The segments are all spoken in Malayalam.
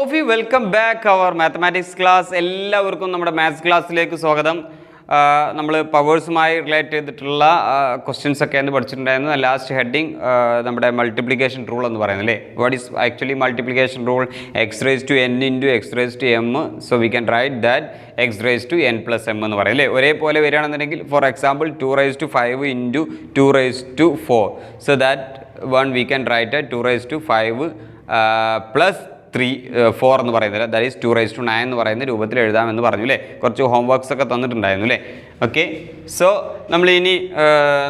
of you, welcome back our mathematics class. എല്ലാവർക്കും നമ്മുടെ മാത്സ് ക്ലാസ്സിലേക്ക് സ്വാഗതം. നമ്മൾ പവേഴ്സുമായി റിലേറ്റ് ചെയ്തിട്ടുള്ള ക്വസ്റ്റ്യൻസ് ഒക്കെ എന്ന് പഠിച്ചിട്ടുണ്ടായിരുന്നു. ലാസ്റ്റ് ഹെഡിങ് നമ്മുടെ മൾട്ടിപ്ലിക്കേഷൻ റൂൾ എന്ന് പറയുന്നത് അല്ലേ. What is actually multiplication rule? X raise to n into x raise to m. So we can write that x raise to n plus m എന്ന് പറയും അല്ലേ. ഒരേപോലെ വരികയാണെന്നുണ്ടെങ്കിൽ for example 2 raise to 5 into 2 raise to 4. So that one we can write 2 raise to 5 plus 4 എന്ന് പറയുന്നില്ല, ദാറ്റ് ഈസ് 2 റൈസ് ടു 9 എന്ന് പറയുന്ന രൂപത്തിൽ എഴുതാമെന്ന് പറഞ്ഞു അല്ലേ. കുറച്ച് ഹോംവർക്ക്സ് ഒക്കെ തന്നിട്ടുണ്ടായിരുന്നു അല്ലേ. ഓക്കെ, സോ നമ്മൾ ഇനി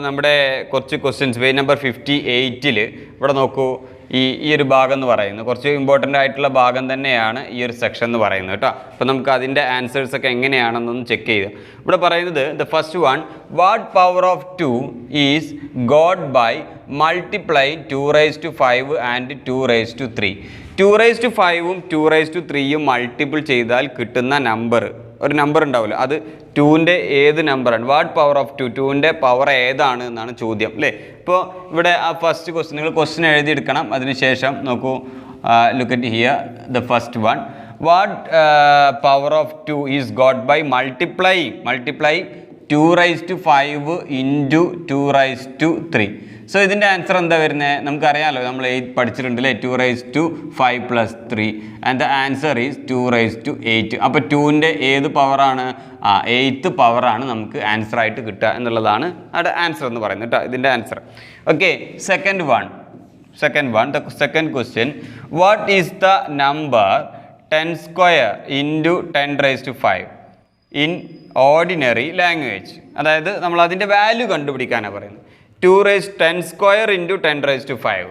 നമ്മുടെ കുറച്ച് ക്വസ്റ്റ്യൻസ് പേജ് നമ്പർ 58 ഇവിടെ നോക്കൂ. ഈ ഒരു ഭാഗം എന്ന് പറയുന്നത് കുറച്ച് ഇമ്പോർട്ടൻ്റ് ആയിട്ടുള്ള ഭാഗം തന്നെയാണ് ഈ ഒരു സെക്ഷൻ എന്ന് പറയുന്നത് കേട്ടോ. അപ്പോൾ നമുക്ക് അതിൻ്റെ ആൻസേഴ്സ് ഒക്കെ എങ്ങനെയാണെന്നൊന്ന് ചെക്ക് ചെയ്ത് ഇവിടെ പറയുന്നത് the first one, what power of 2 is got by multiply 2 raise to 5 and 2 raise to 3. 2 raise to 5ഉം 2 റൈസ് ടു 3യും മൾട്ടിപ്പിൾ ചെയ്താൽ കിട്ടുന്ന നമ്പർ, ഒരു നമ്പർ ഉണ്ടാവില്ല, അത് 2ൻ്റെ ഏത് നമ്പറാണ്? വാട്ട് പവർ ഓഫ് 2, 2ൻ്റെ പവർ ഏതാണ് എന്നാണ് ചോദ്യം അല്ലേ. ഇപ്പോൾ ഇവിടെ ആ ഫസ്റ്റ് ക്വസ്റ്റ്യൻ നിങ്ങൾ ക്വസ്റ്റ്യൻ എഴുതിയെടുക്കണം. അതിനുശേഷം നോക്കൂ, look at here the first one, what power of 2 is got by multiply 2 raise to 5 into 2 raise to 3. So ഇതിൻ്റെ ആൻസർ എന്താ വരുന്നത്? നമുക്കറിയാമല്ലോ, നമ്മൾ 8 പഠിച്ചിട്ടുണ്ട് അല്ലേ. 2 raise to 5 plus 3 and the answer is 2 raise to 8. അപ്പോൾ 2ൻ്റെ ഏത് പവറാണ്? 8th പവറാണ് നമുക്ക് ആൻസർ ആയിട്ട് കിട്ടുക എന്നുള്ളതാണ് അവിടെ ആൻസർ എന്ന് പറയുന്നത് കേട്ടോ, ഇതിൻ്റെ ആൻസർ. Okay, second one, the second question, what is the number 10 square into 10 raise to 5 in ordinary language? അതായത് നമ്മൾ അതിൻ്റെ വാല്യൂ കണ്ടുപിടിക്കാനാണ് പറയുന്നത്. 10 square into 10 raise to 5,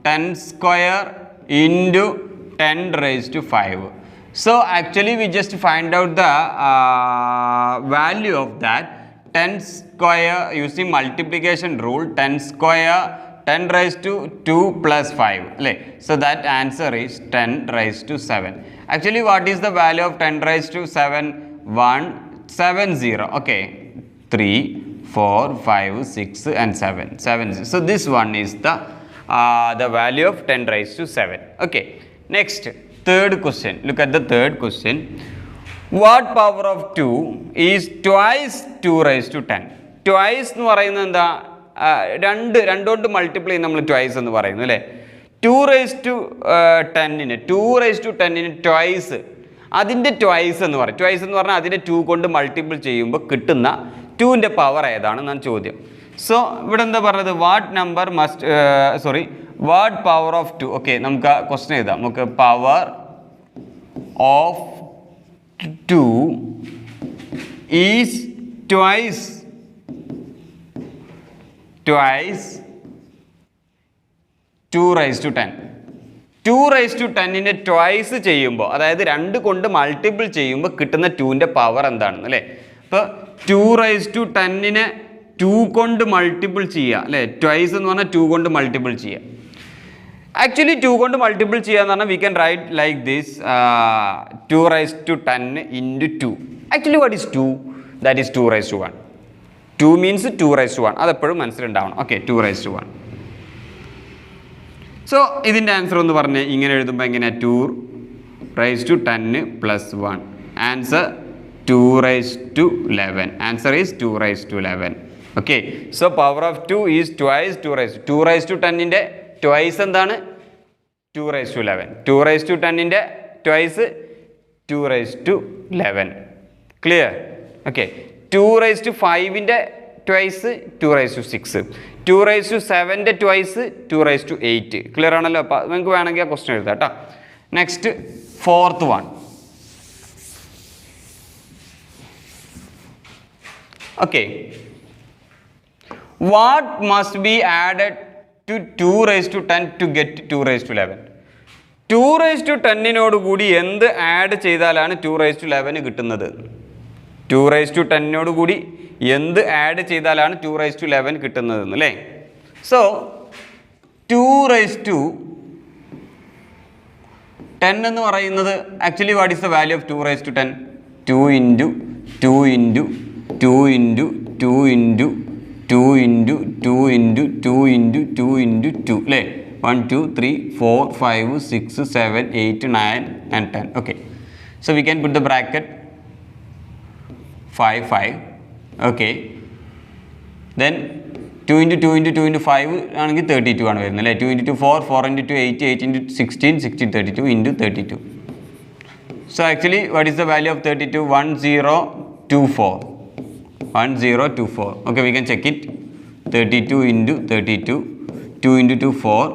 10 square into 10 raise to 5. So actually we just find out the value of that 10 square using multiplication rule. 10 square 10 raised to 2 plus 5 right? So that answer is 10 raised to 7. Actually what is the value of 10 raised to 7? 170. Okay, 3 4 5 6 and 7. So this one is the value of 10 raised to 7. Okay, next third question. Look at the third question. What power of 2 is twice 2 raised to 10? Twice എന്ന് പറയുന്നത് എന്താ? രണ്ടോട്ട് മൾട്ടിപ്ലൈ നമ്മൾ ട്വൈസ് എന്ന് പറയുന്നു അല്ലേ. 2 റൈസ് ടു 10ന് ട്വൈസ്, അതിൻ്റെ ട്വൈസ് എന്ന് പറയും. ട്വൈസ് എന്ന് പറഞ്ഞാൽ അതിൻ്റെ 2 കൊണ്ട് മൾട്ടിപ്പിൾ ചെയ്യുമ്പോൾ കിട്ടുന്ന 2ൻ്റെ പവർ ഏതാണെന്നാണ് ചോദ്യം. സോ ഇവിടെ എന്താ പറഞ്ഞത്? What power of 2. ഓക്കെ, നമുക്ക് ആ ക്വസ്റ്റ്യൻ എഴുതാം. നമുക്ക് power of 2 is twice 2 raise to 10. 2 raise to 10ൻ്റെ ട്വൈസ് ചെയ്യുമ്പോൾ, അതായത് 2 കൊണ്ട് മൾട്ടിപ്പിൾ ചെയ്യുമ്പോൾ കിട്ടുന്ന 2ൻ്റെ പവർ എന്താണെന്ന് അല്ലേ. അപ്പോൾ 2 റൈസ് ടു 10നെ 2 കൊണ്ട് മൾട്ടിപ്പിൾ ചെയ്യുക അല്ലേ. ട്വൈസ് എന്ന് പറഞ്ഞാൽ 2 കൊണ്ട് മൾട്ടിപ്പിൾ ചെയ്യുക. ആക്ച്വലി 2 കൊണ്ട് മൾട്ടിപ്പിൾ ചെയ്യുക എന്ന് പറഞ്ഞാൽ we can write like this, 2 raise to 10 into 2. Actually what is 2? That is 2 raise to 1. 2 means 2 raise to 1. അതെപ്പോഴും മനസ്സിലുണ്ടാവണം. Okay, 2 raise to 1. സോ ഇതിൻ്റെ ആൻസർ എന്ന് പറഞ്ഞ് ഇങ്ങനെ എഴുതുമ്പോൾ എങ്ങനെയാണ്? 2 raise to 10 plus 1. Answer 2 raise to 11. Answer is 2 raise to 11. Okay, so power of 2 is twice 2 raise to 10ൻ്റെ ട്വൈസ് എന്താണ്? 2 റൈസ് ടു 11. 2 റൈസ് ടു 10ൻ്റെ twice 2 raise to 11. Clear? Okay, 2 raise to 5ൻ്റെ twice 2 raise to 6. 2 raise to 7ൻ്റെ ട്വൈസ് 2 റൈസ് ടു 8. ക്ലിയർ ആണല്ലോ? അപ്പോൾ നിങ്ങൾക്ക് വേണമെങ്കിൽ ആ ക്വസ്റ്റ്യൻ എഴുതാം കേട്ടോ. Next fourth one. Okay, what must be added to 2 raised to 10 to get 2 raised to 11? 2 raised to 10നോട് കൂടി എന്ത് ആഡ് ചെയ്താലാണ് 2 raised to 11 കിട്ടുന്നത്? 2 raised to 10നോട് കൂടി എന്ത് ആഡ് ചെയ്താലാണ് 2 raised to 11 കിട്ടുന്നത് അല്ലേ. സോ 2 raised to 10 എന്ന് പറയുന്നത് actually what is the value of 2 raised to 10? 2 into 2 into 2 into 2 into 2 into 2 into 2 into 2 into 2 അല്ലേ. 1 2 3 4 5 6 7 8 9 and 10. Okay, so we can put the bracket 5 5. Okay, then 2 into 2 into 2 into 5 ആണെങ്കിൽ 32 ആണ് വരുന്നത് അല്ലേ. 2 into 2 4, 4 into 2 8, 8 into 16, 16 32 into 32. So actually what is the value of 32? 1024. 1024. Okay, we can check it. 32 into 32, 2 into 2 4,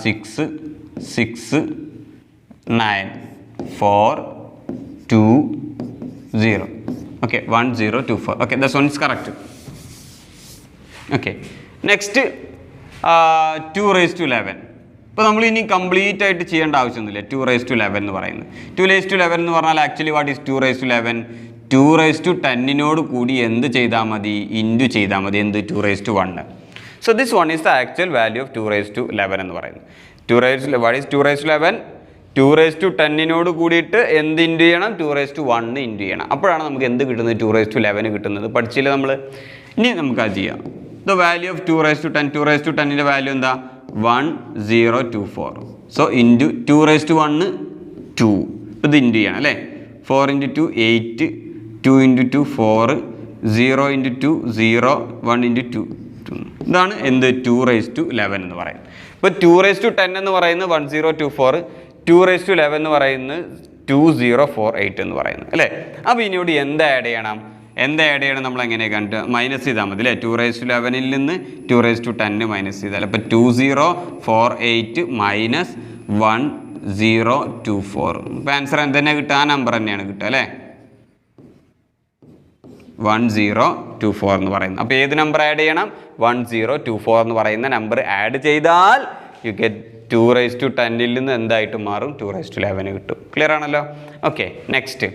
6 6 9 4 2 0. Okay, 1024. Okay, this one is correct. Okay, next 2 raised to 11. ഇപ്പോൾ നമ്മൾ ഇനി കംപ്ലീറ്റ് ആയിട്ട് ചെയ്യേണ്ട ആവശ്യമൊന്നുമില്ല. 2 raised to 11 എന്ന് പറയുന്നത്. 2 raised to 11 എന്ന് പറഞ്ഞാൽ actually what is 2 raised to 11? 2 raised to 10 കൂടി എന്ത് ചെയ്താൽ മതി? ഇൻറ്റു ചെയ്താൽ മതി. എന്ത്? 2 raised to 1. So this one is the actual value of 2 raised to 11 എന്ന് പറയുന്നത്. 2 raised to what is 2 raised to 11? 2 raised to 10 കൂടിയിട്ട് എന്ത് ഇൻറ്റു ചെയ്യണം? 2 raised to 1 ഇൻറ്റു ചെയ്യണം. അപ്പോഴാണ് നമുക്ക് എന്ത് കിട്ടുന്നത്? 2 raised to 11 കിട്ടുന്നത്. പഠിച്ചില്ല നമ്മൾ. ഇനി നമുക്ക് അത് ചെയ്യാം. The value of 2 raised to 10, 2 raised to 10 value എന്താ? 1024. So into 2 raised to 1 2. ഇത് ഇൻറ്റു ചെയ്യണം അല്ലേ. 4 into 2 8, 2 into 2 4, 0 into 2 0, 1 into 2 2. ഇതാണ് എന്ത്? 2 raised to 11 എന്ന് പറയുന്നത്. ഇപ്പോൾ 2 raised to 10 എന്ന് പറയുന്നത് 1024, 2 raised to 11 എന്ന് പറയുന്നത് 2048 എന്ന് പറയുന്നത് അല്ലേ. അപ്പോൾ ഇനിയോട് എന്ത് ആഡ് ചെയ്യണം? നമ്മൾ എങ്ങനെ കണ്ട് മൈനസ് ചെയ്താൽ മതി അല്ലേ. 2 raised to 11 നിന്ന് 2 raised to 10 മൈനസ് ചെയ്താൽ അപ്പോൾ 2048 മൈനസ് 1024. ഇപ്പോൾ ആൻസർ എന്തെന്നെ കിട്ടുക? ആ നമ്പർ തന്നെയാണ് കിട്ടുക അല്ലേ. 1024 എന്ന് പറയുന്നത്. അപ്പോൾ ഏത് നമ്പർ ആഡ് ചെയ്യണം? 1024 എന്ന് പറയുന്ന നമ്പർ ആഡ് ചെയ്താൽ യു ഗെറ്റ് 2 raised to 10 നിന്ന് എന്തായിട്ട് മാറും? 2 raised to 11 കിട്ടും. ക്ലിയർ ആണല്ലോ. Okay, next.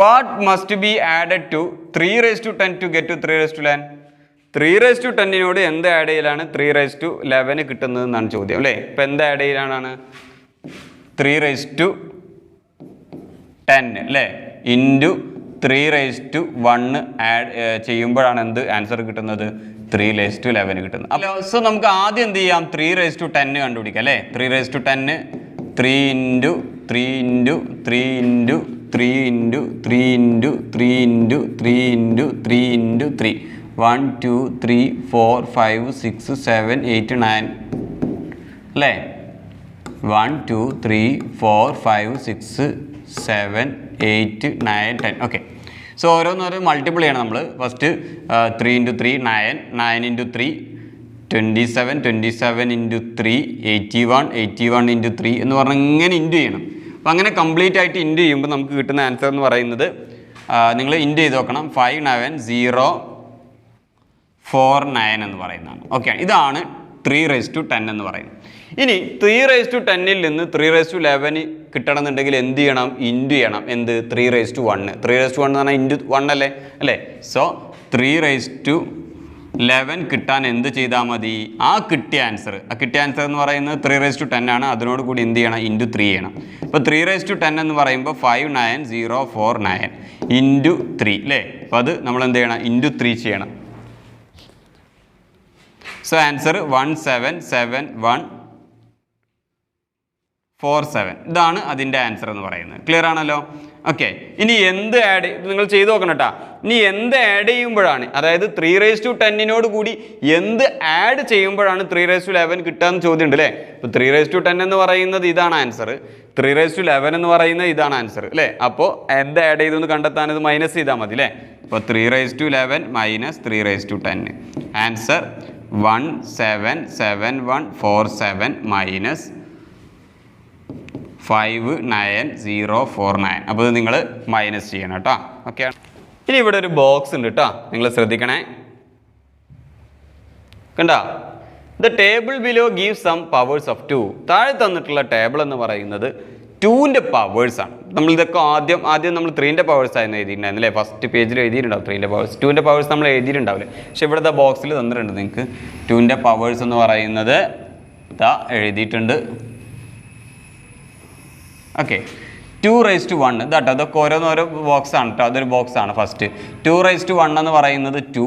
What must be added to 3 raised to 10 to get to 3 raised to 11? 3 raised to 10 എന്ത് ആഡ് ചെയ്യലാണ് 3 raised to 11 കിട്ടുന്നത് എന്നാണ് ചോദ്യം അല്ലേ. ഇപ്പോൾ എന്ത് ആഡ് ചെയ്യലാണ്? 3 raised to 10 അല്ലേ ഇൻറ്റു 3 raised to 1 ആഡ് ചെയ്യുമ്പോഴാണ് എന്ത് ആൻസർ കിട്ടുന്നത്? 3 raised to 11 കിട്ടുന്നത്. അപ്പോൾ സോ നമുക്ക് ആദ്യം എന്ത് ചെയ്യാം? 3 raised to 10 കണ്ടുപിടിക്കാം അല്ലേ. 3 raised to 10 3 into 3 into 3 into 3 into 3 into 3 into 3 into 3 into 3. 1 2 3 4 5 6 7 8 9 അല്ലേ. 1 2 3 4 5 6 7 8 9 10. ഓക്കെ, സോ ഓരോന്നോരോ മൾട്ടിപ്പിൾ ചെയ്യണം നമ്മൾ. First 3 into 3 9, 9 into 3 27, 27 into 3 81, 81 into 3 എന്ന് പറഞ്ഞാൽ ഇങ്ങനെ ഇൻറ്റു ചെയ്യണം. അപ്പോൾ അങ്ങനെ കംപ്ലീറ്റ് ആയിട്ട് ഇൻറ്റു ചെയ്യുമ്പോൾ നമുക്ക് കിട്ടുന്ന ആൻസർ എന്ന് പറയുന്നത് നിങ്ങൾ ഇൻറ്റു ചെയ്ത് നോക്കണം. 59049 എന്ന് പറയുന്നതാണ്. ഓക്കെ, ഇതാണ് 3 raised to 10 എന്ന് പറയുന്നത്. ഇനി 3 raised to 10 നിന്ന് 3 raised to 11 കിട്ടണമെന്നുണ്ടെങ്കിൽ എന്ത് ചെയ്യണം? ഇൻറ്റു ചെയ്യണം. എന്ത്? 3 raised to 1. 3 raised to 1 എന്ന് പറഞ്ഞാൽ ഇൻറ്റു 1 അല്ലേ. സോ 3 raised to 11 കിട്ടാൻ എന്ത് ചെയ്താൽ മതി? ആ കിട്ടിയ ആൻസർ എന്ന് പറയുന്നത് 3 raised to 10 ആണ്. അതിനോട് കൂടി എന്ത് ചെയ്യണം? ഇൻറ്റു 3 ചെയ്യണം. അപ്പോൾ 3 raised to 10 എന്ന് പറയുമ്പോൾ 59049 ഇൻറ്റു 3 അല്ലേ. അപ്പോൾ അത് നമ്മൾ എന്ത് ചെയ്യണം? ഇൻറ്റു 3 ചെയ്യണം. So answer 17747. ഇതാണ് അതിൻ്റെ ആൻസർ എന്ന് പറയുന്നത്. ക്ലിയർ ആണല്ലോ. ഓക്കെ, ഇനി എന്ത് ആഡ് നിങ്ങൾ ചെയ്ത് നോക്കണം കേട്ടോ. ഇനി എന്ത് ആഡ് ചെയ്യുമ്പോഴാണ്, അതായത് 3 raised to 10 കൂടി എന്ത് ആഡ് ചെയ്യുമ്പോഴാണ് 3 raised to 11 കിട്ടാന്ന് ചോദ്യം ഉണ്ട് അല്ലേ. ഇപ്പോൾ 3 raised to 10 എന്ന് പറയുന്നത് ഇതാണ് ആൻസർ, 3 raised to 11 എന്ന് പറയുന്നത് ഇതാണ് ആൻസർ അല്ലേ. അപ്പോൾ എന്ത് ആഡ് ചെയ്തെന്ന് കണ്ടെത്താൻ ഇത് മൈനസ് ചെയ്താൽ മതി അല്ലേ. അപ്പോൾ 3 raised to 11 minus 3 raised to 10 answer 17747 minus 59049. അപ്പോൾ ഇത് നിങ്ങൾ മൈനസ് ചെയ്യണം കേട്ടോ. ഓക്കെ, ഇനി ഇവിടെ ഒരു ബോക്സ് ഉണ്ട് കേട്ടോ, നിങ്ങൾ ശ്രദ്ധിക്കണേ. കണ്ടോ? The table below give some powers of 2. താഴെ തന്നിട്ടുള്ള ടേബിൾ എന്ന് പറയുന്നത് 2ൻ്റെ പവേഴ്സാണ്. നമ്മൾ ഇതൊക്കെ ആദ്യം നമ്മൾ 3ൻ്റെ പവേഴ്സ് ആയിരുന്നു എഴുതിയിട്ടുണ്ടായിരുന്നു അല്ലേ. ഫസ്റ്റ് പേജിൽ എഴുതിയിട്ടുണ്ടാവും 3ൻ്റെ പവേഴ്സ്. 2ൻ്റെ പവേഴ്സ് നമ്മൾ എഴുതിയിട്ടുണ്ടാവില്ലേ. പക്ഷേ ഇവിടുത്തെ ബോക്സിൽ തന്നിട്ടുണ്ട് നിങ്ങൾക്ക് 2ൻ്റെ പവേഴ്സ് എന്ന് പറയുന്നത് ഇതാ എഴുതിയിട്ടുണ്ട്. ഓക്കെ, 2 raised to 1 ഇതാട്ടോ. അതൊക്കെ ഓരോന്നോരോ ബോക്സ് ആണ് കേട്ടോ. അതൊരു ബോക്സ് ആണ്. ഫസ്റ്റ് 2 raised to 1 എന്ന് പറയുന്നത് 2,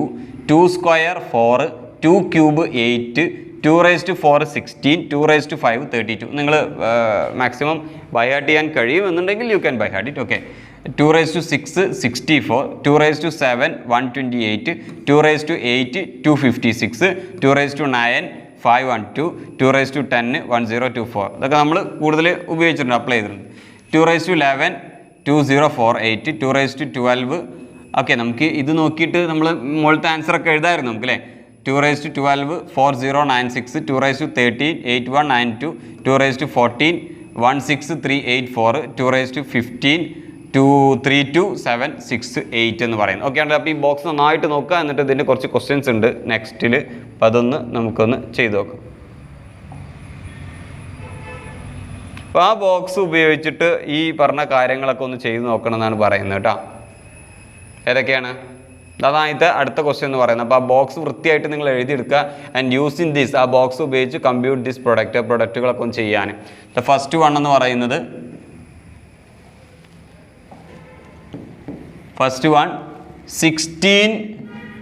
2 square 4, 2 cube 8, 2 raised to 4 16, 2 raised to 5 32. നിങ്ങൾ മാക്സിമം ബൈ ഹാർട്ട് ചെയ്യാൻ കഴിയുമെന്നുണ്ടെങ്കിൽ you can by heart it. Okay, 2 raised to 6 64, 2 raised to 7 128, 2 raised to 8 256, 2 raised to 9 512, 2 raised to 10 1024. ഇതൊക്കെ നമ്മൾ കൂടുതൽ ഉപയോഗിച്ചിട്ടുണ്ട്, അപ്ലൈ ചെയ്തിട്ടുണ്ട്. 2 raised to 11 2048, 2 raised to 12. Okay, നമുക്ക് ഇത് നോക്കിയിട്ട് നമ്മൾ മുകളിലത്തെ ആൻസർ ഒക്കെ എഴുതാമായിരുന്നു നമുക്ക് അല്ലേ. 2 raised to 12 4096, 2 raised to 13 8192, 2 raised to 14 16384, 2 raised to 15 232768 എന്ന് പറയുന്നത്. ഓക്കെ ആണ്. അപ്പോൾ ഈ ബോക്സ് നന്നായിട്ട് നോക്കുക. എന്നിട്ട് ഇതിൻ്റെ കുറച്ച് ക്വസ്റ്റ്യൻസ് ഉണ്ട് നെക്സ്റ്റിൽ, അപ്പോൾ അതൊന്ന് നമുക്കൊന്ന് ചെയ്ത് നോക്കാം. അപ്പോൾ ആ ബോക്സ് ഉപയോഗിച്ചിട്ട് ഈ പറഞ്ഞ കാര്യങ്ങളൊക്കെ ഒന്ന് ചെയ്ത് നോക്കണം എന്നാണ് പറയുന്നത് കേട്ടോ. ഏതൊക്കെയാണ് അതായത് അടുത്ത ക്വസ്റ്റ്യൻ എന്ന് പറയുന്നത്. അപ്പോൾ ആ ബോക്സ് വൃത്തിയായിട്ട് നിങ്ങൾ എഴുതിയെടുക്കുക. ആൻഡ് യൂസിങ് ദിസ്, ആ ബോക്സ് ഉപയോഗിച്ച് കമ്പ്യൂട്ട് ദിസ് പ്രൊഡക്റ്റുകളൊക്കെ ഒന്ന് ചെയ്യാൻ. ദ ഫസ്റ്റ് വൺ എന്ന് പറയുന്നത്, ഫസ്റ്റ് വൺ 16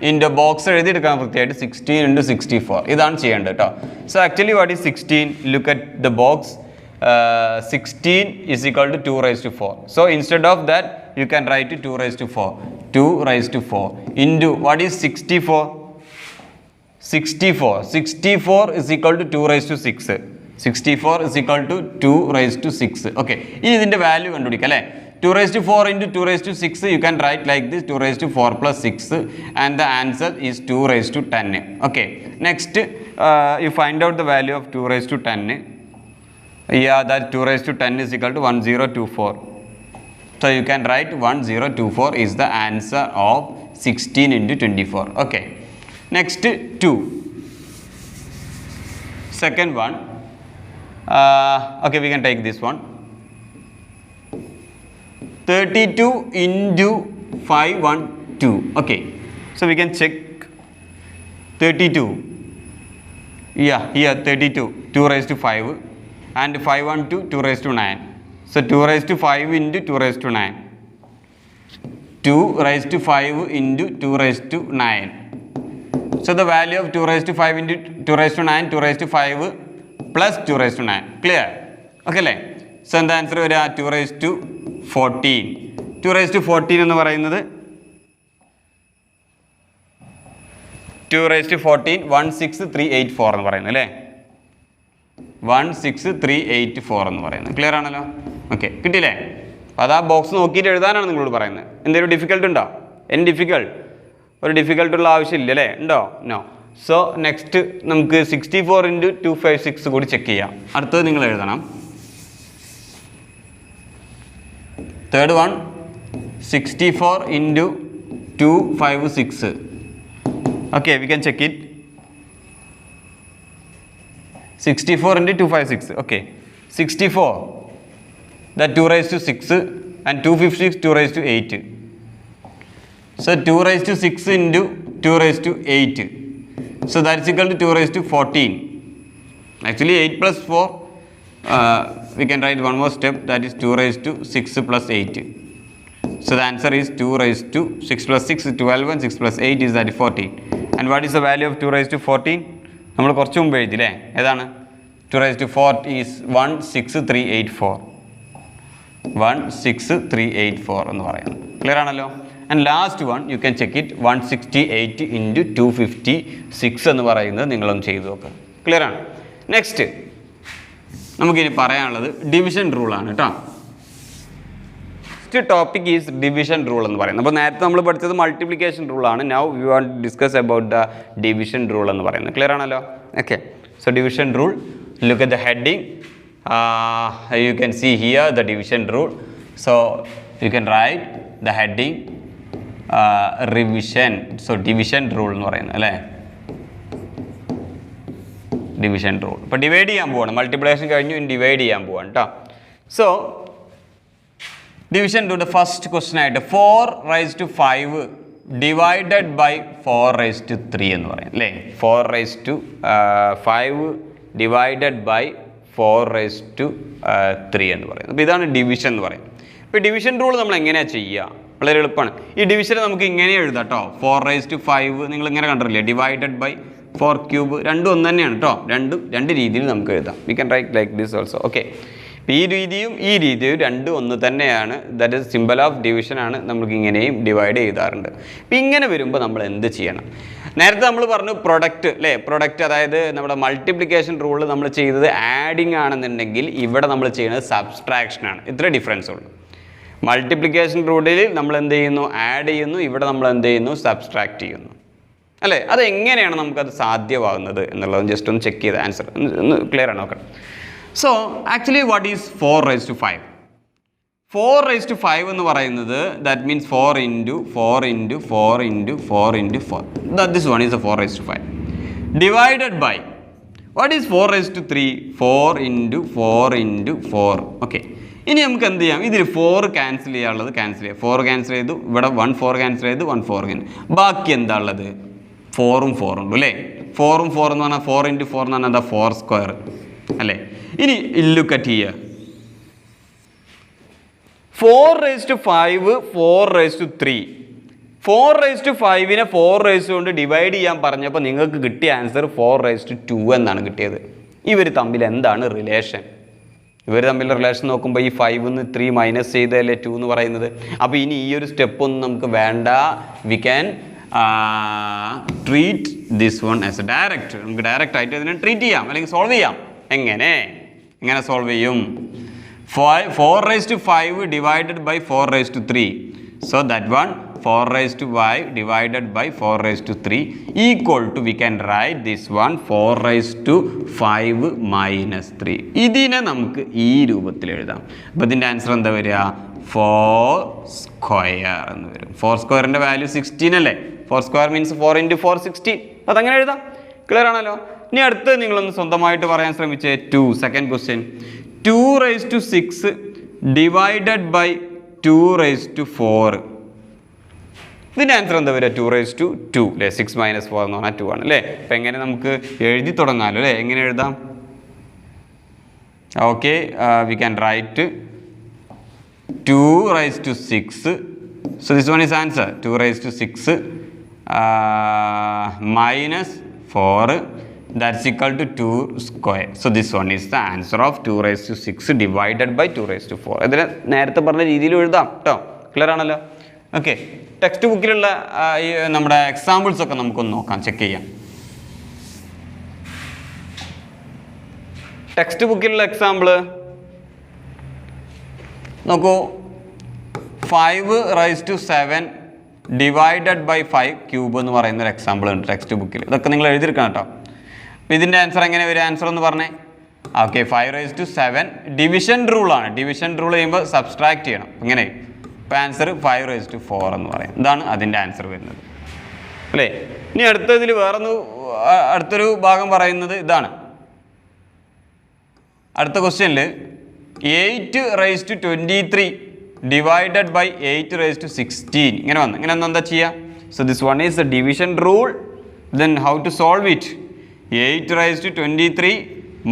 ഇൻറ്റു ബോക്സ് എഴുതിയെടുക്കാൻ വൃത്തിയായിട്ട് 16 into 64 ഇതാണ് ചെയ്യേണ്ടത് കേട്ടോ. So actually what is 16? Look at the box. 16 is equal to 2 raised to 4. So instead of that you can write 2 raised to 4. 2 raised to 4 into what is 64? 64 is equal to 2 raised to 6. 64 is equal to 2 raised to 6. Okay, ഇനി ഇതിൻ്റെ വാല്യൂ കണ്ടുപിടിക്കാം അല്ലേ. 2 raised to 4 into 2 raised to 6 you can write like this, 2 raised to 4 plus 6, and the answer is 2 raised to 10. Okay, next you find out the value of 2 raised to 10. Yeah, that 2 raised to 10 is equal to 1024. So you can write 1024 is the answer of 16 into 24. Okay, next 2. Second one, okay, we can take this one. 32 into 512. Okay, so we can check 32. Yeah, here 32, 2 raised to 5, and 512 2 raised to 9. So 2 raised to 5 into 2 raised to 9. 2 raised to 5 into 2 raised to 9. So the value of 2 raised to 5 into 2 raised to 9, 2 raised to 5 plus 2 raised to 9. Clear? Okay, le? So the answer is 2 raised to 14. 2 raised to 14 എന്ന് പറയുന്നത് 2 raised to 14 16384 എന്ന് പറയുന്നത് അല്ലേ. 16384 എന്ന് പറയുന്നത്. ക്ലിയർ ആണല്ലോ? ഓക്കെ, കിട്ടിയില്ലേ? അപ്പോൾ അത് ആ ബോക്സ് നോക്കിയിട്ട് എഴുതാനാണ് നിങ്ങളോട് പറയുന്നത്. എന്തെങ്കിലും ഡിഫിക്കൽട്ട് ഉണ്ടോ? Any difficult? ഒരു ഡിഫിക്കൽട്ടുള്ള ആവശ്യമില്ല അല്ലേ? ഉണ്ടോ? നോ. സോ നെക്സ്റ്റ് നമുക്ക് 64 into 256 കൂടി ചെക്ക് ചെയ്യാം. അടുത്തത് നിങ്ങൾ എഴുതണം. Third one 64 into 256. Okay, we can check it. 64 into 256. Okay, 64, that 2 raised to 6, and 256 2 raised to 8. So 2 raised to 6 into 2 raised to 8. So that is equal to 2 raised to 14. Actually 8 plus 4, we can write one more step, that is 2 raised to 6 plus 8. So the answer is 2 raised to 6 plus 6 is 12, and 6 plus 8 is that is 14. And what is the value of 2 raised to 14? നമ്മൾ കുറച്ച് മുമ്പ് എഴുതിയില്ലേ? ഏതാണ്? 2 raised to 4 is 16384. 16384 എന്ന് പറയുന്നത്. ക്ലിയർ ആണല്ലോ? And last one you can check it. 168 into 256 എന്ന് പറയുന്നത് നിങ്ങളൊന്ന് ചെയ്തു നോക്കുക. ക്ലിയർ ആണ്? നെക്സ്റ്റ് നമുക്കിനി പറയാനുള്ളത് ഡിവിഷൻ റൂളാണ് കേട്ടോ. Next topic is division rule എന്ന് പറയുന്നത്. അപ്പോൾ നേരത്തെ നമ്മൾ പഠിച്ചത് മൾട്ടിപ്ലിക്കേഷൻ റൂളാണ്. Now we want to discuss about the division rule എന്ന് പറയുന്നത്. ക്ലിയർ ആണല്ലോ? Okay, so division rule, look at the heading. You can see here the division rule. So you can write the heading revision. So division rule എന്ന് പറയുന്നത് അല്ലേ, ഡിവിഷൻ റൂൾ. ഇപ്പോൾ ഡിവൈഡ് ചെയ്യാൻ പോവാണ്. മൾട്ടിപ്ലിക്കേഷൻ കഴിഞ്ഞു, ഇനി ഡിവൈഡ് ചെയ്യാൻ പോവാണ് കേട്ടോ. So division rule, first question ആയിട്ട് 4 raised to 5 divided by 4 raised to 3 എന്ന് പറയും അല്ലേ. 4 raised to 5 divided by 4 raised to 3 എന്ന് പറയുന്നത്. അപ്പോൾ ഇതാണ് ഡിവിഷൻ എന്ന് പറയുന്നത്. ഇപ്പോൾ ഡിവിഷൻ റൂൾ നമ്മൾ എങ്ങനെയാണ് ചെയ്യുക? വളരെ എളുപ്പമാണ്. ഈ ഡിവിഷനെ നമുക്ക് ഇങ്ങനെ എഴുതാം കേട്ടോ. 4 raised to 5 നിങ്ങൾ ഇങ്ങനെ കണ്ടിട്ടില്ലേ, ഡിവൈഡഡ് ബൈ 4 ക്യൂബ് രണ്ടും ഒന്ന് തന്നെയാണ് കേട്ടോ. രണ്ട് രീതിയിൽ നമുക്ക് എഴുതാം. V can write like this also. Okay, ഈ രീതിയും രണ്ടും ഒന്ന് തന്നെയാണ്. That is simple of division ആണ്. നമുക്ക് ഇങ്ങനെയും ഡിവൈഡ് ചെയ്താറുണ്ട്. അപ്പം ഇങ്ങനെ വരുമ്പോൾ നമ്മൾ എന്ത് ചെയ്യണം? നേരത്തെ നമ്മൾ പറഞ്ഞു പ്രൊഡക്റ്റ് അല്ലേ, പ്രൊഡക്റ്റ് അതായത് നമ്മുടെ മൾട്ടിപ്ലിക്കേഷൻ റൂൾ നമ്മൾ ചെയ്തത് ആഡിങ് ആണെന്നുണ്ടെങ്കിൽ ഇവിടെ നമ്മൾ ചെയ്യുന്നത് സബ്സ്ട്രാക്ഷൻ ആണ്. ഇത്ര ഡിഫറൻസ് ഉള്ളൂ. മൾട്ടിപ്ലിക്കേഷൻ റൂളിൽ നമ്മൾ എന്ത് ചെയ്യുന്നു? ആഡ് ചെയ്യുന്നു. ഇവിടെ നമ്മൾ എന്ത് ചെയ്യുന്നു? സബ്സ്ട്രാക്ട് ചെയ്യുന്നു അല്ലേ. അതെങ്ങനെയാണ് നമുക്കത് സാധ്യമാകുന്നത് എന്നുള്ളത് ജസ്റ്റ് ഒന്ന് ചെക്ക് ചെയ്ത് ആൻസർ ഒന്ന് ക്ലിയർ ആണ്. നോക്കണം. So actually what is 4⁵5? 4⁵5 എന്ന് പറയുന്നത് that means 4 into 4 into 4 into 4 into 4. This one is a 4⁵5. Divided by what is 4⁵3? 4 into 4 into 4. Okay, ഇനി നമുക്ക് എന്ത് ചെയ്യാം? ഇതിൽ 4 ക്യാൻസൽ ചെയ്യാനുള്ളത് ക്യാൻസൽ ചെയ്യാം. 4 ക്യാൻസൽ ചെയ്തു. ഇവിടെ 1 4 ക്യാൻസൽ ചെയ്തു. 1 4 ക്യാൻസൽ. ബാക്കി എന്താ ഉള്ളത്? 4ഉം 4 ഉണ്ട് അല്ലേ. 4ഉം 4 എന്ന് പറഞ്ഞാൽ 4 into 4 എന്ന് പറഞ്ഞാൽ എന്താ? 4² അല്ലേ. ഇനി ലുക്ക് അറ്റ് ഹിയർ 4⁵5 4⁵3. 4⁵5നെ 4 കൊണ്ട് ഡിവൈഡ് ചെയ്യാൻ പറഞ്ഞപ്പോൾ നിങ്ങൾക്ക് കിട്ടിയ ആൻസർ 4⁵2 എന്നാണ് കിട്ടിയത്. ഇവർ തമ്മിൽ എന്താണ് റിലേഷൻ? ഇവർ തമ്മിലുള്ള റിലേഷൻ നോക്കുമ്പോൾ ഈ 5ന്ന് 3 മൈനസ് ചെയ്തല്ലേ 2 എന്ന് പറയുന്നത്. അപ്പോൾ ഇനി ഈ ഒരു സ്റ്റെപ്പൊന്നും നമുക്ക് വേണ്ട. We can treat this one as A direct. നമുക്ക് ഡയറക്റ്റ് ആയിട്ട് ഇതിനെ ട്രീറ്റ് ചെയ്യാം അല്ലെങ്കിൽ സോൾവ് ചെയ്യാം. എങ്ങനെ സോൾവ് ചെയ്യും? 4⁵5 divided by 4⁵3. So that one 4⁵5 divided by 4⁵3 equal to, we can write this one 4⁵5 minus 3. ഇതിനെ നമുക്ക് ഈ രൂപത്തിൽ എഴുതാം. അപ്പോൾ ഇതിൻ്റെ ആൻസർ എന്താ വരിക? 4² എന്ന് വരും. 4² വാല്യൂ 16 അല്ലേ. 4² മീൻസ് 4 into 4 16. അതങ്ങനെ എഴുതാം. ക്ലിയർ ആണല്ലോ. ഇനി അടുത്ത് നിങ്ങളൊന്ന് സ്വന്തമായിട്ട് പറയാൻ ശ്രമിച്ചേ. 2 സെക്കൻഡ് ക്വസ്റ്റ്യൻ. 2⁵6 divided by 2⁴. ഇതിൻ്റെ ആൻസർ എന്താ വരിക? 2⁵2 അല്ലേ. 6 - 4 എന്ന് പറഞ്ഞാൽ 2 ആണ് അല്ലേ. അപ്പം എങ്ങനെ നമുക്ക് എഴുതി തുടങ്ങാമല്ലോ അല്ലേ. എങ്ങനെ എഴുതാം? Okay, V can right 2⁵6. So this one is answer. 2⁵6 minus 4, that's equal to 2 square. So this one is the answer of 2⁵6 divided by 2⁴. ഇതിനെ നേരത്തെ പറഞ്ഞ രീതിയിൽ എഴുതാം കേട്ടോ. ക്ലിയർ ആണല്ലോ. ഓക്കെ, ടെക്സ്റ്റ് ബുക്കിലുള്ള നമ്മുടെ എക്സാമ്പിൾസ് ഒക്കെ നമുക്കൊന്ന് നോക്കാം, ചെക്ക് ചെയ്യാം. ടെക്സ്റ്റ് ബുക്കിലുള്ള എക്സാമ്പിൾ നോക്കൂ. 5⁻7 ഡിവൈഡഡ് ബൈ 5 ക്യൂബ് എന്ന് പറയുന്നൊരു എക്സാമ്പിൾ ഉണ്ട് ടെക്സ്റ്റ് ബുക്കിൽ. ഇതൊക്കെ നിങ്ങൾ എഴുതിയിരിക്കണം കേട്ടോ. അപ്പോൾ ഇതിൻ്റെ ആൻസർ എങ്ങനെ വരും? ആൻസർ ഒന്ന് പറഞ്ഞേ. ഓക്കെ, 5⁻7 ഡിവിഷൻ റൂളാണ്. ഡിവിഷൻ റൂൾ ചെയ്യുമ്പോൾ സബ്സ്ട്രാക്ട് ചെയ്യണം. ഇങ്ങനെ ഇപ്പോൾ ആൻസർ 5⁻4 എന്ന് പറയും. ഇതാണ് അതിൻ്റെ ആൻസർ വരുന്നത് അല്ലേ. ഇനി അടുത്തതിൽ അടുത്തൊരു ഭാഗം പറയുന്നത് ഇതാണ്. അടുത്ത ക്വസ്റ്റ്യനിൽ 8⁻23 divided by 8⁻16 ഇങ്ങനെ വന്നു. ഇങ്ങനെ എന്താ ചെയ്യുക? So this one is the division rule. Then how to solve it? 8⁻23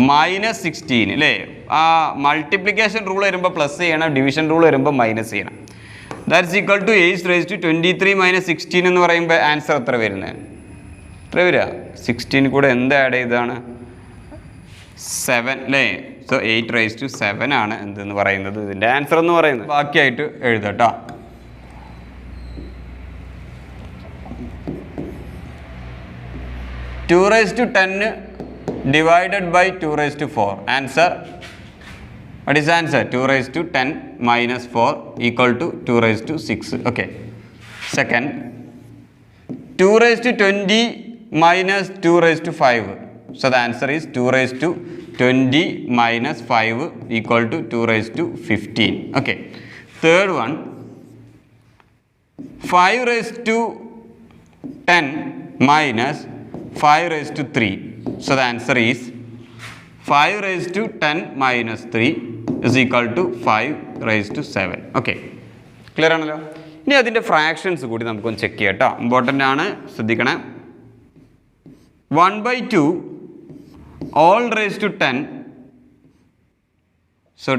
- 16 അല്ലേ. ആ മൾട്ടിപ്ലിക്കേഷൻ റൂൾ വരുമ്പോൾ പ്ലസ് ചെയ്യണം, ഡിവിഷൻ റൂൾ വരുമ്പോൾ മൈനസ് ചെയ്യണം. ദാറ്റ്സ് ഈക്വൽ ടു 8⁻23 - 16 എന്ന് പറയുമ്പോൾ ആൻസർ എത്ര വരുന്നത്? എത്ര വരിക? 16 കൂടെ എന്ത് ആഡ് ചെയ്താണ്? 7 അല്ലേ. സോ 8⁻7 ആണ് എന്തെന്ന് പറയുന്നത് ഇതിൻ്റെ ആൻസർ എന്ന് പറയുന്നത്. ബാക്കിയായിട്ട് എഴുതട്ടോ. Two 2⁻10 divided by 2⁻4. Answer. What is the answer? 2⁻10 minus 4 equal to 2⁻6. Okay. Second, 2⁻20 minus 2⁻5. So the answer is 2⁻20 minus 5 equal to 2⁻15. Okay. Third one, 5⁻10 minus 5⁻3. So the answer is 5⁻10 minus 3 is equal to 5⁻7. Okay. Clear ആണല്ലോ. ഇനി അതിൻ്റെ ഫ്രാക്ഷൻസ് കൂടി നമുക്കൊന്ന് ചെക്ക് ചെയ്യാം കേട്ടോ. ഇമ്പോർട്ടൻ്റ് ആണ്, ശ്രദ്ധിക്കണേ. 1/2 all raised to 10. So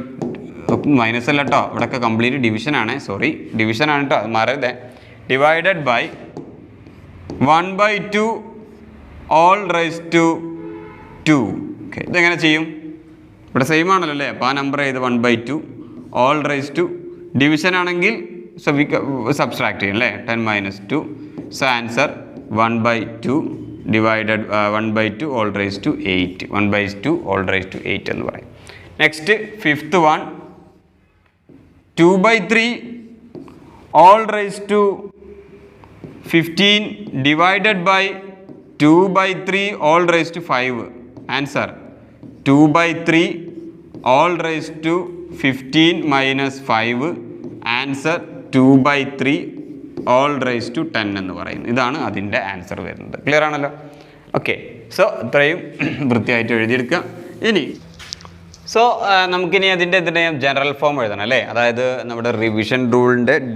minus അല്ല കേട്ടോ, ഇവിടെയൊക്കെ കംപ്ലീറ്റ് ഡിവിഷൻ ആണ്. സോറി, ഡിവിഷൻ ആണ് കേട്ടോ, അത് മാറരുതേ. Divided by 1/2 all raise to 2. Okay, ഇതെങ്ങനെ ചെയ്യും? ഇവിടെ സെയിം ആണല്ലോ അല്ലേ? അപ്പോൾ ആ നമ്പർ ചെയ്ത് 1/2 ഓൾ റൈസ് ടു, ഡിവിഷൻ ആണെങ്കിൽ സബ്സ്ട്രാക്ട് ചെയ്യും അല്ലേ? 10 - 2. So answer 1/2 divided 1/2 all raise to 8. 1/2 all raise to 8 എന്ന് പറയും. Next fifth one, 2/3 whole raise to 15 divided by 2/3 whole raise to 5. Answer 2/3 whole raise to 15 - 5. Answer 2/3 whole raise to 10 എന്ന് പറയുന്നു. ഇതാണ് അതിൻ്റെ ആൻസർ വരുന്നത്. ക്ലിയർ ആണല്ലോ? ഓക്കെ, സോ ഇത്രയും വൃത്തിയായിട്ട് എഴുതിയെടുക്കുക. ഇനി നമുക്കിനി അതിൻ്റെ ജനറൽ ഫോം എഴുതണം അല്ലേ? അതായത് നമ്മുടെ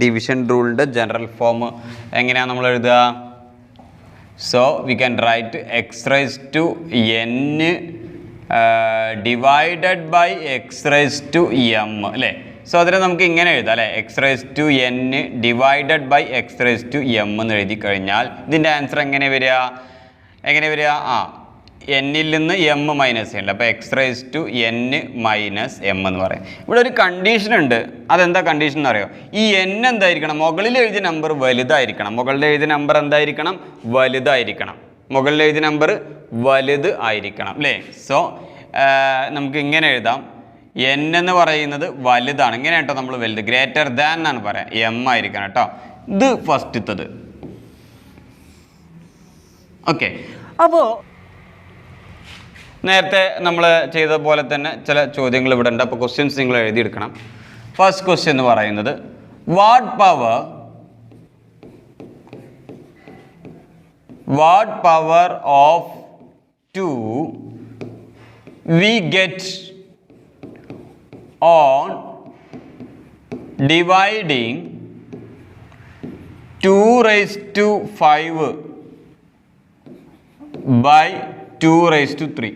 ഡിവിഷൻ റൂളിൻ്റെ ജനറൽ ഫോം എങ്ങനെയാണ് നമ്മൾ എഴുതുക? So we can write x raise to n divided by x raise to m അല്ലേ? സോ അതിനെ നമുക്ക് ഇങ്ങനെ എഴുതാം അല്ലേ? x raise to n divided by x raise to m എന്ന് എഴുതി കഴിഞ്ഞാൽ ഇതിൻ്റെ ആൻസർ എങ്ങനെ വരിക? എന്നിൽ നിന്ന് m മൈനസ് ചെയ്യണ്ട. അപ്പോൾ x raise to n minus m എന്ന് പറയും. ഇവിടെ ഒരു കണ്ടീഷൻ ഉണ്ട്. അതെന്താ കണ്ടീഷൻ എന്ന് അറിയോ? ഈ n എന്തായിരിക്കണം? മുകളിൽ എഴുതിയ നമ്പർ വലുതായിരിക്കണം. മുകളിൽ എഴുതിയ നമ്പർ എന്തായിരിക്കണം? വലുതായിരിക്കണം. മുകളിൽ എഴുതിയ നമ്പർ വലുത് ആയിരിക്കണം അല്ലേ? സോ നമുക്ക് ഇങ്ങനെ എഴുതാം, n എന്ന് പറയുന്നത് വലുതാണ്. ഇങ്ങനെ കേട്ടോ നമ്മൾ വലുത്, ഗ്രേറ്റർ ദാൻ എന്നാണ് പറയാം. m ആയിരിക്കണം കേട്ടോ. ഇത് ഫസ്റ്റത്തത്. ഓക്കെ, അപ്പോൾ നേരത്തെ നമ്മൾ ചെയ്ത പോലെ തന്നെ ചില ചോദ്യങ്ങൾ ഇവിടെ ഉണ്ട്. അപ്പോൾ ക്വസ്റ്റ്യൻസ് നിങ്ങൾ എഴുതിയെടുക്കണം. ഫസ്റ്റ് ക്വസ്റ്റ്യൻ എന്ന് പറയുന്നത്, what power of 2 we get on dividing 2 raised to 5 by 2 raised to 3.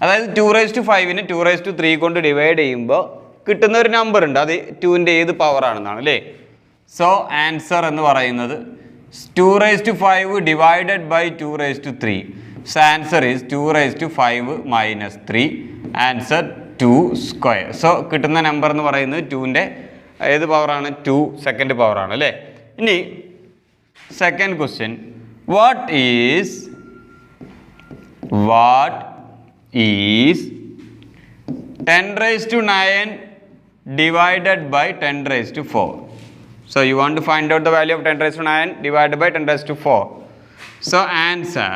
അതായത് 2 raised to 5നെ 2 raised to 3 കൊണ്ട് ഡിവൈഡ് ചെയ്യുമ്പോൾ കിട്ടുന്ന ഒരു നമ്പർ ഉണ്ട്. അത് 2ൻ്റെ ഏത് പവർ ആണെന്നാണ് അല്ലേ? സോ ആൻസർ എന്ന് പറയുന്നത് 2 raised to 5 divided by 2 raised to 3. So answer is 2 raised to 5 minus 3. Answer 2 square. So കിട്ടുന്ന നമ്പർ എന്ന് പറയുന്നത് 2ൻ്റെ ഏത് പവറാണ്? 2 സെക്കൻഡ് പവറാണ് അല്ലേ? ഇനി second question, what is 10 raised to 9 divided by 10 raised to 4? So you want to find out the value of 10 raised to 9 divided by 10 raised to 4. So answer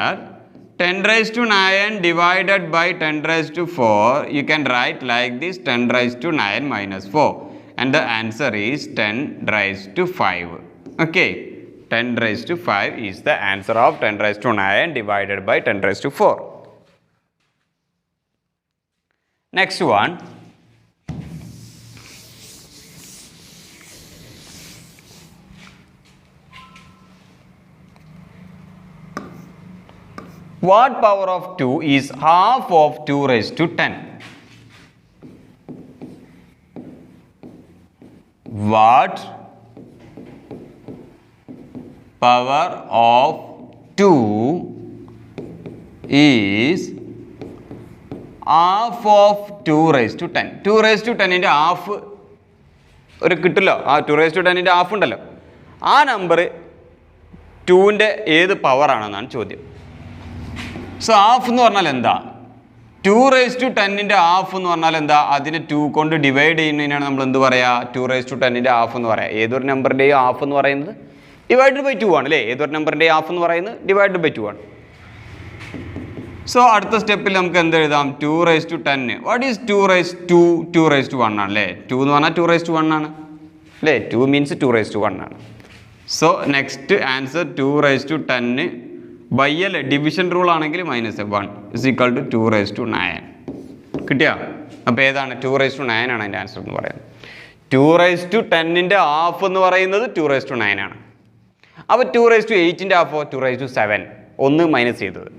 10 raised to 9 divided by 10 raised to 4, you can write like this, 10 raised to 9 minus 4, and the answer is 10 raised to 5. Okay, 10 raised to 5 is the answer of 10 raised to 9 divided by 10 raised to 4. Next one, what power of 2 is half of 2 raised to 10? What power of 2 is half of 2 raised to 10? 2 raised to 10ൻ്റെ half ഒരു കിട്ടില്ലോ. ആ 2 raised to 10ൻ്റെ ഹാഫ് ഉണ്ടല്ലോ, ആ നമ്പർ 2ൻ്റെ ഏത് പവറാണെന്നാണ് ചോദ്യം. സോ ഹാഫ് എന്ന് പറഞ്ഞാൽ എന്താ? 2 raised to 10ൻ്റെ ഹാഫ് എന്ന് പറഞ്ഞാൽ എന്താ? അതിനെ 2 കൊണ്ട് ഡിവൈഡ് ചെയ്യുന്നതിനാണ് നമ്മൾ എന്ത് പറയുക? 2 raised to 10ൻ്റെ ഹാഫ് എന്ന് പറയാം. ഏതൊരു നമ്പറിൻ്റെയും ഹാഫ് എന്ന് പറയുന്നത് ഡിവൈഡഡ് ബൈ 2 ആണ് അല്ലേ? ഏതൊരു നമ്പറിൻ്റെയും ഹാഫ് എന്ന് പറയുന്നത് ഡിവൈഡഡ് ബൈ 2 ആണ്. സോ അടുത്ത സ്റ്റെപ്പിൽ നമുക്ക് എന്ത് എഴുതാം? 2 raised to 10. What is 2 raised to 2 raised to 1 ആണ് അല്ലേ? 2 എന്ന് പറഞ്ഞാൽ 2 raised to 1 ആണ് അല്ലേ? 2 മീൻസ് 2 raised to 1 ആണ്. So next answer 2 raised to 10 by അല്ലേ? ഡിവിഷൻ റൂൾ ആണെങ്കിൽ -1 is equal to 2 raised to 9. കിട്ടിയോ? അപ്പോൾ ഏതാണ്? 2 raised to 9 ആണ് അതിൻ്റെ ആൻസർ എന്ന് പറയുന്നത്. 2 raised to 10ൻ്റെ ഹാഫ് എന്ന് പറയുന്നത് 2 raised to 9 ആണ്. അപ്പോൾ 2 raised to 8ൻ്റെ ഹാഫോ? 2 raised to 7, ഒന്ന് മൈനസ് ചെയ്തത്.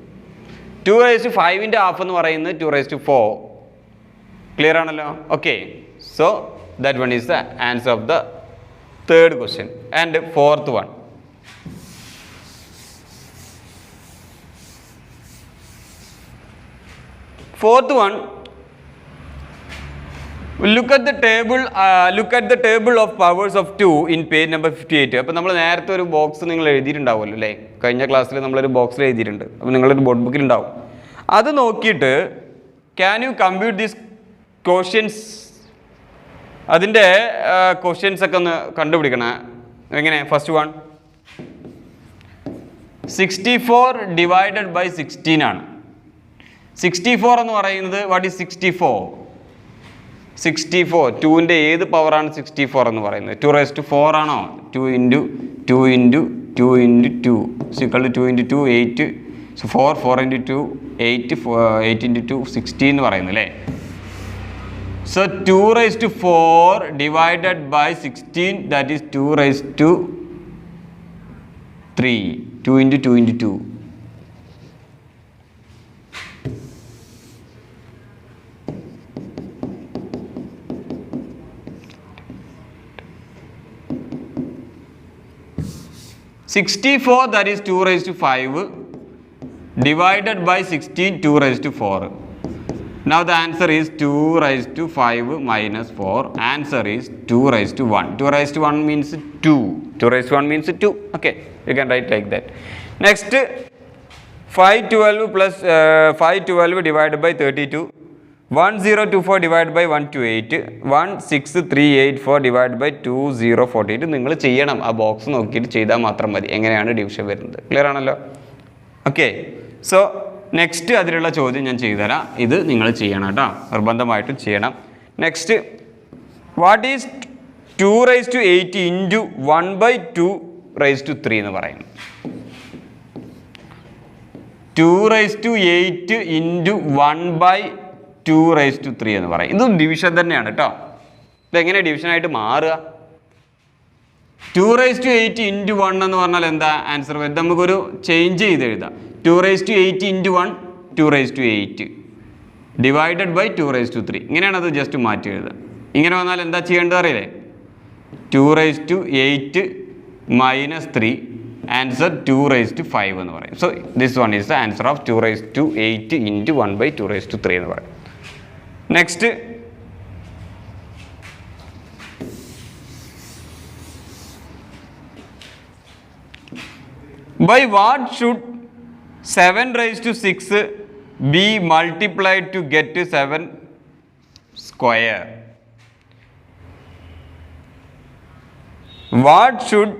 2 raised to 5ൻ്റെ ഹാഫ് എന്ന് പറയുന്നത് 2 raised to 4. ക്ലിയർ ആണല്ലോ? Okay, so that one is the answer of the third question. And fourth one, Fourth one, look at the table of powers of 2 in page number 58. അപ്പോൾ നമ്മൾ നേരത്തെ ഒരു ബോക്സ് നിങ്ങൾ എഴുതിയിട്ടുണ്ടാവുമല്ലോ അല്ലേ? കഴിഞ്ഞ ക്ലാസ്സിൽ നമ്മളൊരു ബോക്സിൽ എഴുതിയിട്ടുണ്ട്. അപ്പോൾ നിങ്ങളൊരു ബോർഡ് ബുക്കിൽ ഉണ്ടാവും. അത് നോക്കിയിട്ട് can you compute these questions, അതിൻ്റെ ക്വസ്റ്റ്യൻസ് ഒക്കെ ഒന്ന് കണ്ടുപിടിക്കണം. എങ്ങനെ? ഫസ്റ്റ് വൺ 64 ഡിവൈഡഡ് ബൈ 16 ആണ്. 64 എന്ന് പറയുന്നത് വാട്ട് ഈസ് 64? 64 2ൻ്റെ ഏത് പവറാണ് 64 എന്ന് പറയുന്നത്? 2⁴ ആണോ? 2 × 2 × 2 × 2 2 × 2 8. So 4 × 2 8 8 × 2 16 എന്ന് പറയുന്നത് അല്ലേ? So 2⁴ divided by 16, that is 2⁵. 2 × 2 × 2. That is 2⁵ divided by 16, 2⁴. Now the answer is 2⁵ minus 4. Answer is 2⁴. 2⁴ means 2. 2⁴ means 2. Okay, you can write like that. Next, 512 plus 512 divided by 32. 1024 divided by 128. 16384 divided by 2048. നിങ്ങൾ ചെയ്യണം, ആ ബോക്സ് നോക്കിയിട്ട് ചെയ്താൽ മാത്രം മതി എങ്ങനെയാണ് ഡിവിഷൻ വരുന്നത്. ക്ലിയർ ആണല്ലോ? ഓക്കെ, സോ നെക്സ്റ്റ് അതിലുള്ള ചോദ്യം ഞാൻ ചെയ്തുതരാം. ഇത് നിങ്ങൾ ചെയ്യണം കേട്ടോ, നിർബന്ധമായിട്ടും ചെയ്യണം. നെക്സ്റ്റ്, വാട്ട് ഈസ് 2�8× 1/2�3 എന്ന് പറയുന്നത്? 2�8× 1/2�3 എന്ന് പറയും. ഇതും ഡിവിഷൻ തന്നെയാണ് കേട്ടോ. ഇതെങ്ങനെ ഡിവിഷനായിട്ട് മാറുക? 2�8× 1 എന്ന് പറഞ്ഞാൽ എന്താ ആൻസർ വരുന്നത്? നമുക്കൊരു ചേഞ്ച് ചെയ്ത് എഴുതാം. 2�8× 1 2�8 ഡിവൈഡഡ് ബൈ 2�3. ഇങ്ങനെയാണ് അത് ജസ്റ്റ് മാറ്റി എഴുതുക. ഇങ്ങനെ വന്നാൽ എന്താ ചെയ്യേണ്ടത് അറിയില്ലേ? 2�8 - 3, ആൻസർ 2⁵ എന്ന് പറയും. So this one is the answer of 2�8× 1/2�3 എന്ന് പറയും. Next, by what should 7�6 be multiplied to get to 7 square? What should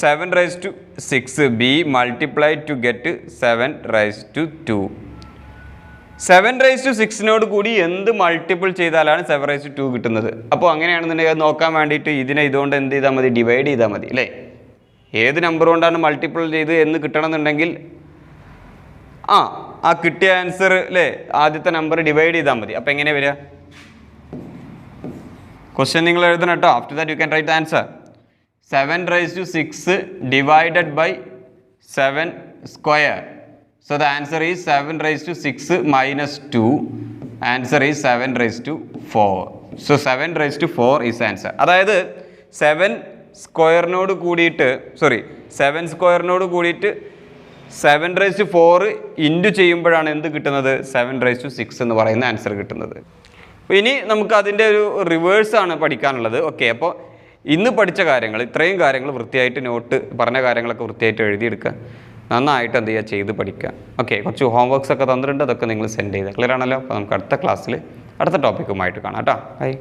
7�6 be multiplied to get to 7�2? 7�6നോട് കൂടി എന്ത് മൾട്ടിപ്പിൾ ചെയ്താലാണ് 7�2 കിട്ടുന്നത്? അപ്പോൾ അങ്ങനെയാണെന്നുണ്ടെങ്കിൽ അത് നോക്കാൻ വേണ്ടിയിട്ട് ഇതിനെ ഇതുകൊണ്ട് എന്ത് ചെയ്താൽ മതി? ഡിവൈഡ് ചെയ്താൽ മതി അല്ലേ? ഏത് നമ്പർ കൊണ്ടാണ് മൾട്ടിപ്പിൾ ചെയ്ത് എന്ന് കിട്ടണമെന്നുണ്ടെങ്കിൽ ആ കിട്ടിയ ആൻസർ അല്ലേ, ആദ്യത്തെ നമ്പർ ഡിവൈഡ് ചെയ്താൽ മതി. അപ്പോൾ എങ്ങനെ വരിക? ക്വസ്റ്റ്യൻ നിങ്ങൾ എഴുതണം കേട്ടോ. After that you can write the answer. 7�6 divided by 7 square. So the answer is 7�6 minus 2. Answer is 7⁴. So 7⁴ is answer. അതായത് 7 സ്ക്വയറിനോട് കൂടിയിട്ട് 7 സ്ക്വയറിനോട് കൂടിയിട്ട് 7⁴ ഇൻറ്റു ചെയ്യുമ്പോഴാണ് എന്ത് കിട്ടുന്നത്? 7�6 എന്ന് പറയുന്ന ആൻസർ കിട്ടുന്നത്. അപ്പോൾ ഇനി നമുക്ക് അതിൻ്റെ ഒരു റിവേഴ്സാണ് പഠിക്കാനുള്ളത്. ഓക്കെ, അപ്പോൾ ഇന്ന് പഠിച്ച കാര്യങ്ങൾ, ഇത്രയും കാര്യങ്ങൾ വൃത്തിയായിട്ട് നോട്ട് പറഞ്ഞ കാര്യങ്ങളൊക്കെ വൃത്തിയായിട്ട് എഴുതിയെടുക്കുക. നന്നായിട്ട് എന്ത് ചെയ്യുക? ചെയ്ത് പഠിക്കുക. ഓക്കെ, കുറച്ച് ഹോംവർക്ക്സ് ഒക്കെ തന്നിട്ടുണ്ട്, അതൊക്കെ നിങ്ങൾ സെൻഡ് ചെയ്ത്. ക്ലിയർ ആണല്ലോ? അപ്പോൾ നമുക്ക് അടുത്ത ക്ലാസ്സിൽ അടുത്ത ടോപ്പിക്കുമായിട്ട് കാണാം കേട്ടോ. ബൈ.